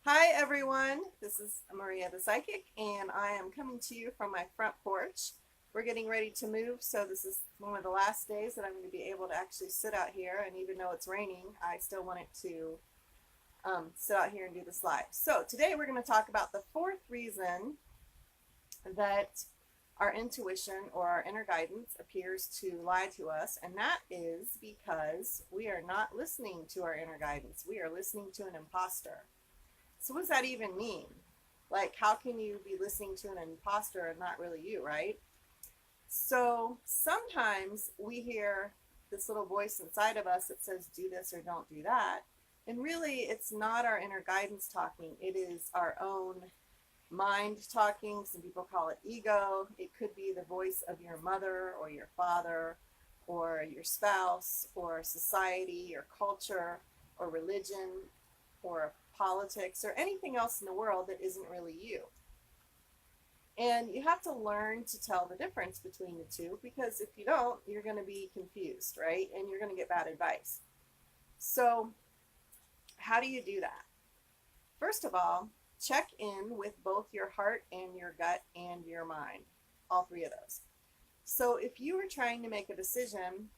Hi everyone, this is Maria the Psychic, and I am coming to you from my front porch. We're getting ready to move, so this is one of the last days that I'm going to be able to actually sit out here, and even though it's raining, I still want it to sit out here and do this live. So today we're going to talk about the fourth reason that our intuition or our inner guidance appears to lie to us, and that is because we are not listening to our inner guidance. We are listening to an imposter. So what does that even mean? Like, how can you be listening to an imposter and not really you, right? So sometimes we hear this little voice inside of us that says, do this or don't do that. And really, it's not our inner guidance talking, it is our own mind talking. Some people call it ego. It could be the voice of your mother or your father or your spouse or society or culture or religion or politics or anything else in the world that isn't really you. And you have to learn to tell the difference between the two, because if you don't, you're going to be confused, right? And you're going to get bad advice. So, how do you do that? First of all, check in with both your heart and your gut and your mind, all three of those. So, if you were trying to make a decision,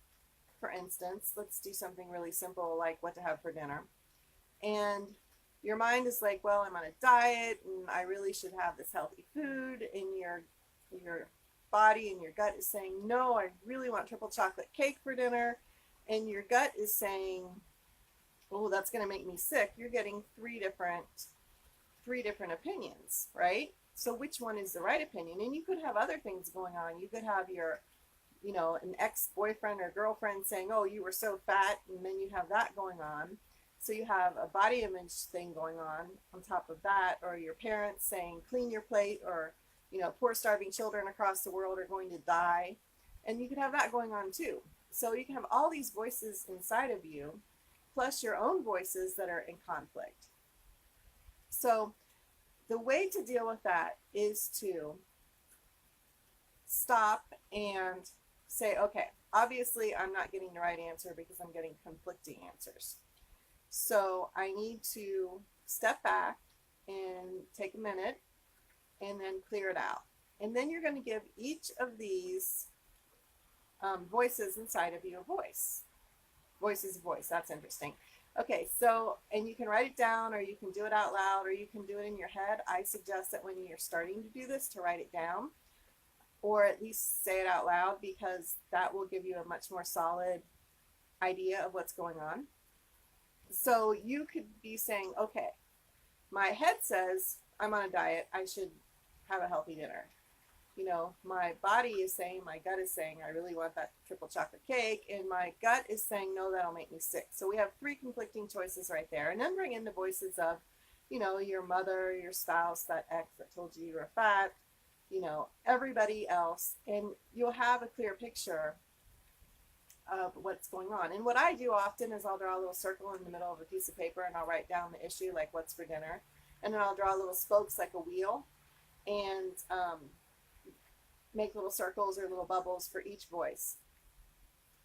for instance, let's do something really simple like what to have for dinner, and your mind is like, well, I'm on a diet and I really should have this healthy food, and your body and your gut is saying, no, I really want triple chocolate cake for dinner, and your gut is saying, oh, that's going to make me sick. You're getting three different opinions, right? So which one is the right opinion? And you could have other things going on. You could have your an ex-boyfriend or girlfriend saying, oh, you were so fat, and then you have that going on. So you have a body image thing going on top of that, or your parents saying, clean your plate, or, poor starving children across the world are going to die. And you could have that going on too. So you can have all these voices inside of you, plus your own voices that are in conflict. So the way to deal with that is to stop and say, okay, obviously I'm not getting the right answer because I'm getting conflicting answers. So I need to step back and take a minute and then clear it out. And then you're going to give each of these voices inside of you a voice. Voice is a voice. That's interesting. Okay, so, and you can write it down, or you can do it out loud, or you can do it in your head. I suggest that when you're starting to do this, to write it down, or at least say it out loud, because that will give you a much more solid idea of what's going on. So you could be saying, okay, my head says I'm on a diet, I should have a healthy dinner. My body is saying, my gut is saying, I really want that triple chocolate cake, and my gut is saying, no, that'll make me sick. So we have three conflicting choices right there. And then bring in the voices of, your mother, your spouse, that ex that told you were fat, everybody else, and you'll have a clear picture of what's going on. And what I do often is I'll draw a little circle in the middle of a piece of paper, and I'll write down the issue, like what's for dinner, and then I'll draw little spokes like a wheel, and make little circles or little bubbles for each voice.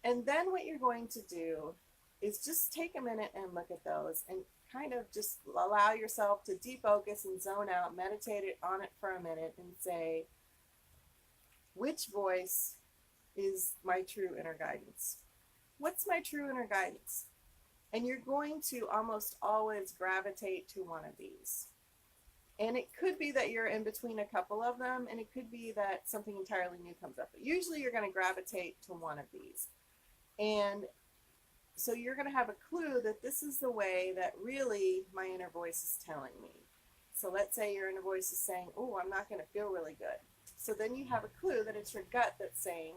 And then what you're going to do is just take a minute and look at those, and kind of just allow yourself to defocus and zone out, meditate on it for a minute, and say, which voice is my true inner guidance? What's my true inner guidance? And you're going to almost always gravitate to one of these. And it could be that you're in between a couple of them, and it could be that something entirely new comes up. But usually you're going to gravitate to one of these. And so you're going to have a clue that this is the way that really my inner voice is telling me. So let's say your inner voice is saying, oh, I'm not going to feel really good. So then you have a clue that it's your gut that's saying,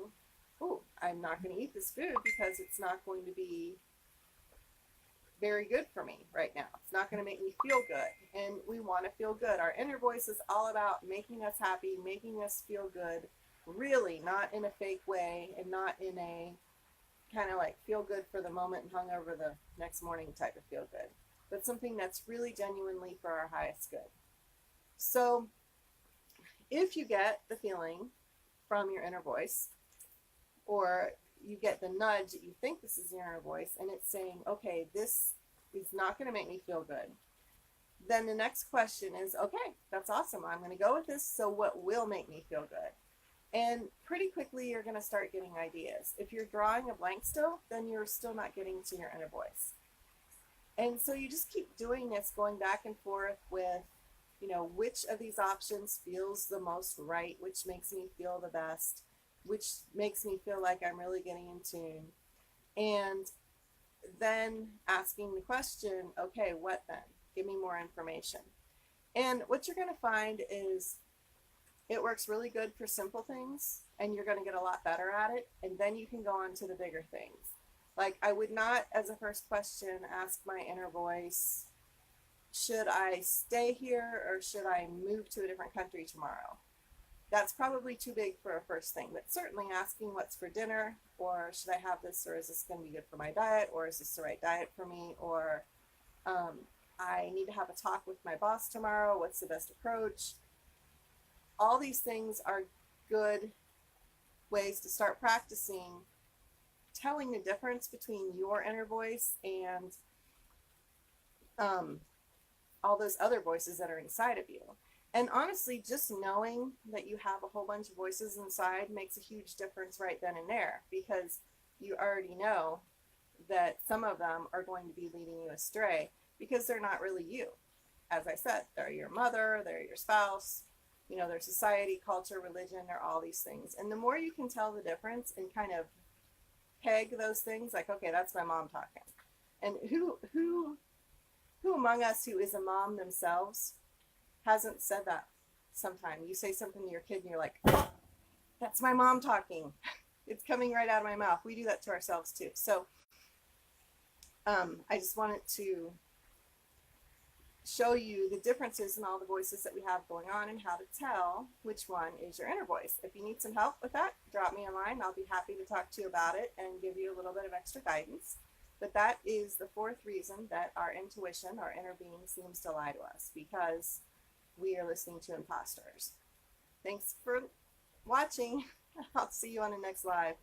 oh, I'm not going to eat this food because it's not going to be very good for me right now. It's not going to make me feel good. And we want to feel good. Our inner voice is all about making us happy, making us feel good, really, not in a fake way, and not in a kind of like feel good for the moment and hung over the next morning type of feel good, but something that's really genuinely for our highest good. So if you get the feeling from your inner voice, or you get the nudge that you think this is your inner voice, and it's saying, okay, this is not going to make me feel good, then the next question is, okay, that's awesome. I'm going to go with this. So what will make me feel good? And pretty quickly, you're going to start getting ideas. If you're drawing a blank still, then you're still not getting to your inner voice. And so you just keep doing this, going back and forth with, which of these options feels the most right, which makes me feel the best, which makes me feel like I'm really getting in tune. And then asking the question, okay, what then? Give me more information. And what you're going to find is it works really good for simple things, and you're going to get a lot better at it. And then you can go on to the bigger things. Like, I would not, as a first question, ask my inner voice, should I stay here or should I move to a different country tomorrow? That's probably too big for a first thing, but certainly asking what's for dinner, or should I have this, or is this going to be good for my diet, or is this the right diet for me, or I need to have a talk with my boss tomorrow, what's the best approach? All these things are good ways to start practicing telling the difference between your inner voice and all those other voices that are inside of you. And honestly, just knowing that you have a whole bunch of voices inside makes a huge difference right then and there, because you already know that some of them are going to be leading you astray because they're not really you. As I said, they're your mother, they're your spouse, their society, culture, religion, they're all these things. And the more you can tell the difference and kind of peg those things, like, okay, that's my mom talking. And who among us who is a mom themselves hasn't said that sometime? You say something to your kid and you're like, oh, that's my mom talking. It's coming right out of my mouth. We do that to ourselves too. So I just wanted to show you the differences in all the voices that we have going on and how to tell which one is your inner voice. If you need some help with that, drop me a line. I'll be happy to talk to you about it and give you a little bit of extra guidance. But that is the fourth reason that our intuition, our inner being, seems to lie to us, because we are listening to imposters. Thanks for watching. I'll see you on the next live.